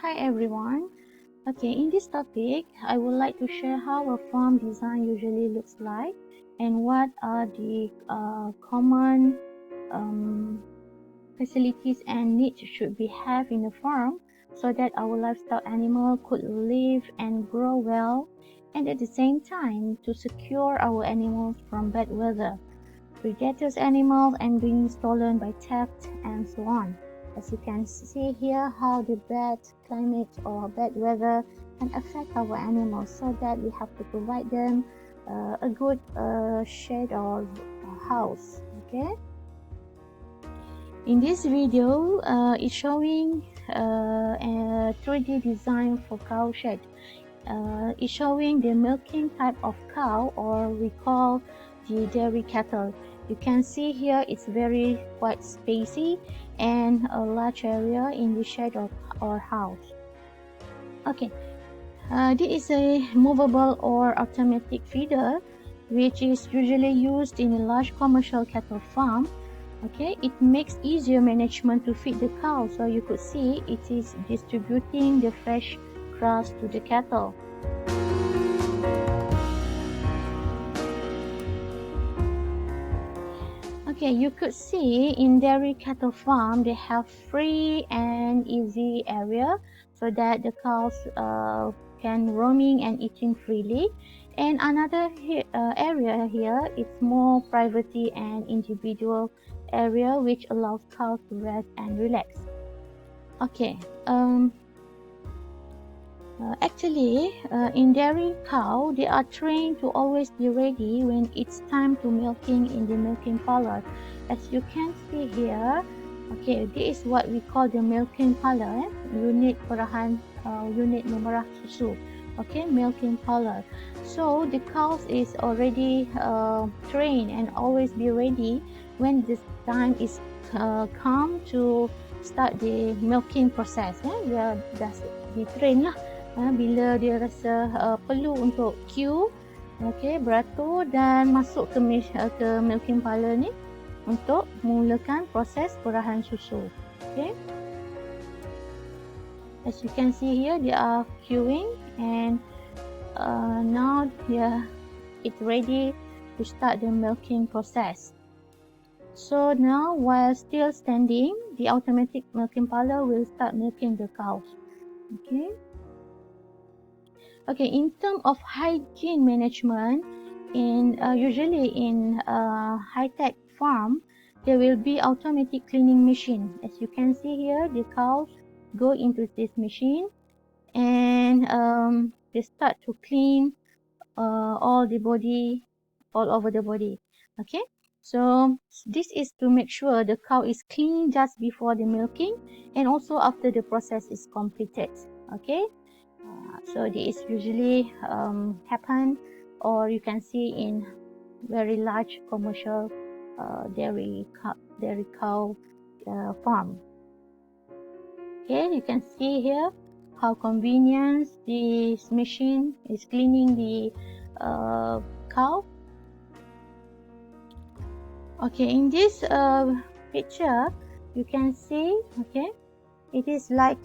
Hi everyone. Okay, in this topic, I would like to share how a farm design usually looks like and what are the common facilities and needs should we have in a farm so that our livestock animal could live and grow well, and at the same time to secure our animals from bad weather, predators animals, and being stolen by theft and so on. As you can see here, how the bad climate or bad weather can affect our animals, so that we have to provide them a good shed or house. Okay. In this video, it's showing a 3D design for cow shed. It's showing the milking type of cow, or we call the dairy cattle. You can see here it's very quite spacey and a large area in the shed or house. Okay, this is a movable or automatic feeder which is usually used in a large commercial cattle farm. Okay, it makes easier management to feed the cow, so you could see it is distributing the fresh grass to the cattle. Okay, you could see in dairy cattle farm they have free and easy area so that the cows can roaming and eating freely. And another area here, it's more privacy and individual area which allows cows to rest and relax. Okay, actually, in dairy cow, they are trained to always be ready when it's time to milking in the milking parlor. As you can see here, okay, this is what we call the milking parlor, unit perahan, unit memerah susu. Okay, milking parlor. So the cows is already trained and always be ready when this time is come to start the milking process. Dia dah di-train lah. Bila dia rasa perlu untuk queue, okay, beratur dan masuk ke milking parlor ni untuk mulakan proses perahan susu. Okay, as you can see here, they are queuing and now it's ready to start the milking process. So now, while still standing, the automatic milking parlor will start milking the cows. Okay. Okay, in terms of hygiene management, usually in high-tech farm, there will be automatic cleaning machine. As you can see here, the cows go into this machine and they start to clean all over the body. Okay, so this is to make sure the cow is clean just before the milking and also after the process is completed. Okay. So this usually happen, or you can see in very large commercial dairy cow farm. Okay, you can see here how convenient this machine is cleaning the cow. Okay, in this picture you can see, okay, it is like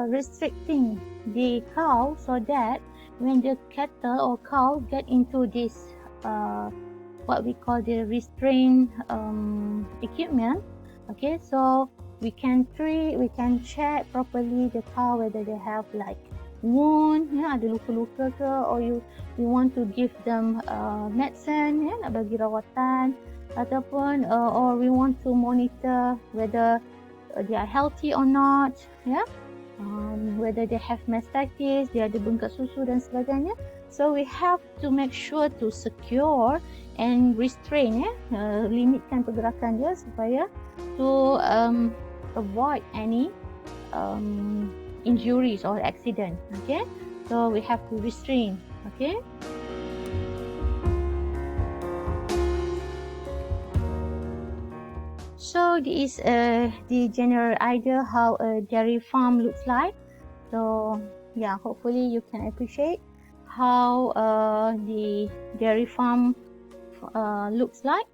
restricting the cow so that when the cattle or cow get into this what we call the restraint equipment, okay, so we can check properly the cow whether they have like wound, ada luka-luka ke, or you want to give them medicine, nak bagi rawatan, ataupun or we want to monitor whether they are healthy or not, whether they have mastitis, dia ada bengkak susu dan sebagainya. So we have to make sure to secure and restrain, limitkan pergerakan dia supaya to avoid any injuries or accident. Okay, so we have to restrain. Okay. So this is the general idea how a dairy farm looks like. So yeah, hopefully you can appreciate how the dairy farm looks like,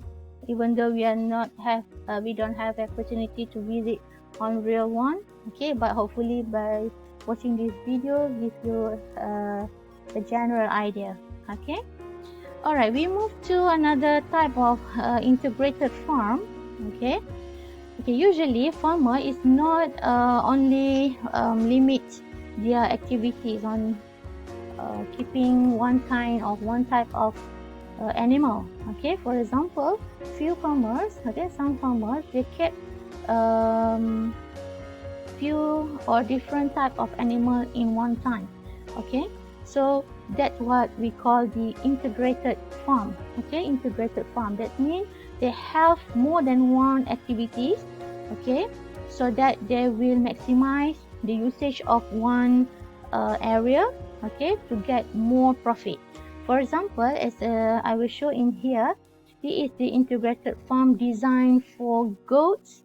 even though we don't have opportunity to visit on real one. Okay, but hopefully by watching this video give you a general idea. Okay. Alright, we move to another type of integrated farm. Okay. Usually farmer is not only limit their activities on keeping one type of animal. Okay, for example, some farmers they keep few or different type of animal in one time. Okay, so that's what we call the integrated farm. Okay, integrated farm, that means they have more than one activities. Okay, so that they will maximize the usage of one area. Okay, to get more profit. For example, as I will show in here, this is the integrated farm designed for goats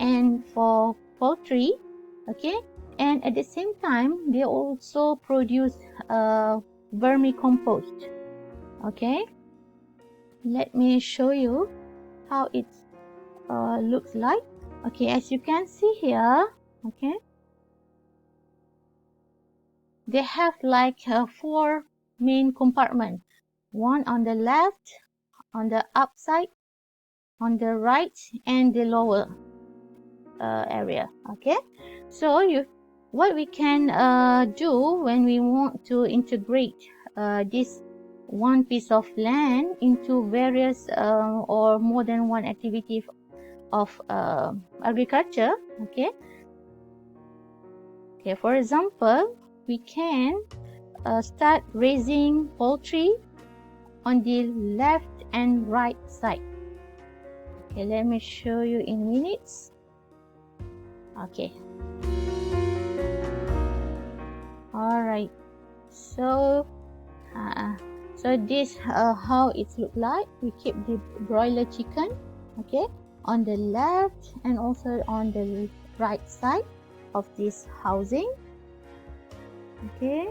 and for poultry. Okay, and at the same time they also produce vermicompost. Okay, let me show you how it looks like. Okay, as you can see here, okay, they have like 4 main compartments. One on the left, on the upside, on the right, and the lower area. Okay, so what we can do when we want to integrate this one piece of land into various or more than one activity of agriculture. Okay, for example, we can start raising poultry on the left and right side. Okay, let me show you in minutes. Okay, alright, so this how it look like. We keep the broiler chicken, okay, on the left and also on the right side of this housing. Okay,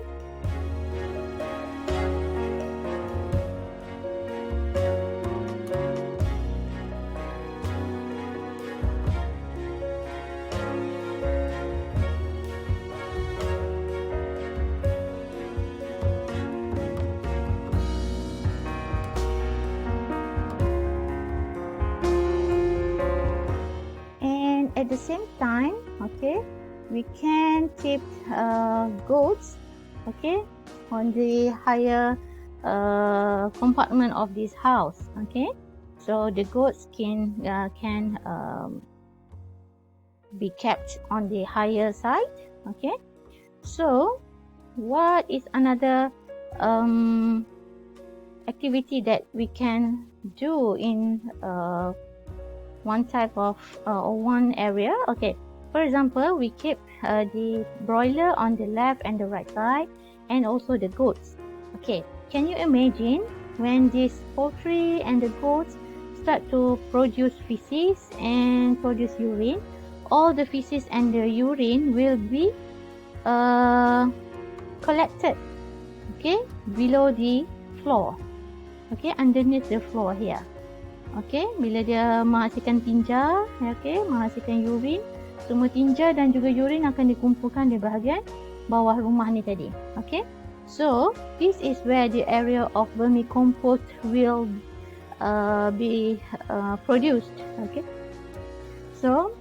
and at the same time, okay, we can keep goats, okay, on the higher compartment of this house. Okay, so the goats can be kept on the higher side. Okay, so what is another activity that we can do in one type of or one area? Okay, for example, we keep the broiler on the left and the right side, and also the goats. Okay, can you imagine when this poultry and the goats start to produce feces and produce urine? All the feces and the urine will be collected, okay, below the floor, okay, underneath the floor here. Okay, bila dia menghasilkan tinja, okay, menghasilkan urine, semua tinja dan juga urine akan dikumpulkan di bahagian bawah rumah ni tadi. Okay, so this is where the area of vermicompost will be produced. Okay, so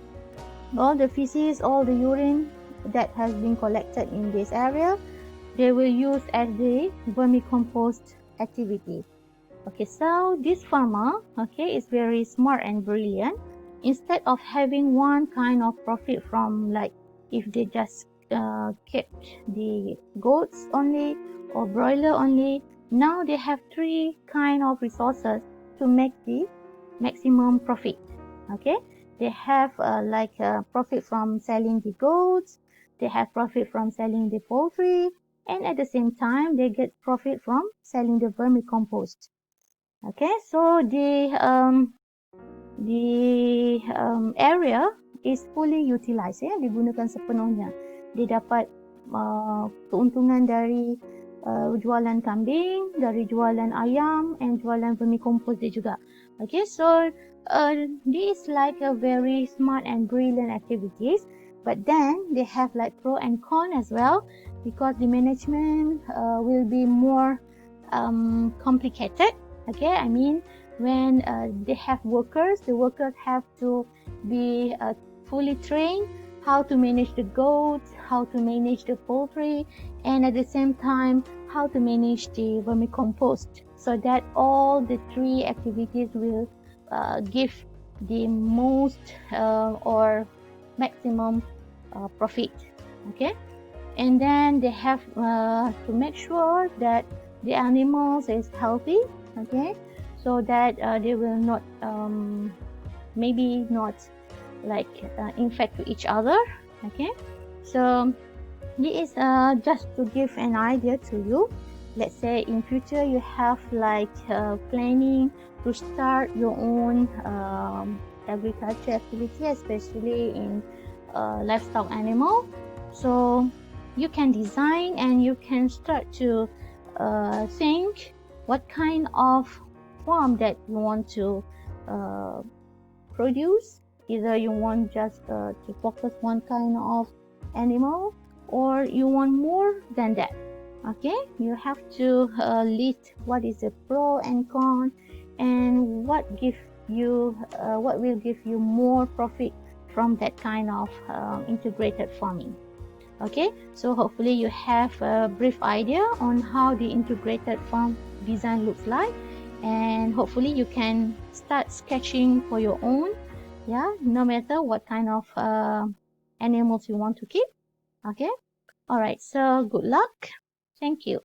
all the feces, all the urine that has been collected in this area, they will use as the vermicompost activity. Okay, so this farmer, okay, is very smart and brilliant. Instead of having one kind of profit from, like, if they just kept the goats only or broiler only, now they have 3 kind of resources to make the maximum profit. Okay, they have profit from selling the goats, they have profit from selling the poultry, and at the same time they get profit from selling the vermicompost. Okay, so the area is fully utilized, ya, digunakan sepenuhnya. Dia dapat keuntungan dari jualan kambing, dari jualan ayam, and jualan vermicompost dia juga. Okay, so this is like a very smart and brilliant activities but then they have like pro and con as well, because the management will be more complicated. Okay, I mean, when they have workers, the workers have to be fully trained how to manage the goats, how to manage the poultry, and at the same time how to manage the vermicompost, so that all the three activities will give the most or maximum profit. Okay, and then they have to make sure that the animals is healthy. Okay, so that they will not maybe not like infect to each other. Okay, so this is just to give an idea to you. Let's say in future you have like planning to start your own agriculture activity, especially in livestock animal. So you can design and you can start to think what kind of farm that you want to produce. Either you want just to focus one kind of animal, or you want more than that. Okay, you have to list what is the pro and con, and what will give you more profit from that kind of integrated farming. Okay, so hopefully you have a brief idea on how the integrated farm design looks like, and hopefully you can start sketching for your own, yeah, no matter what kind of animals you want to keep. Okay, all right, so good luck. Thank you.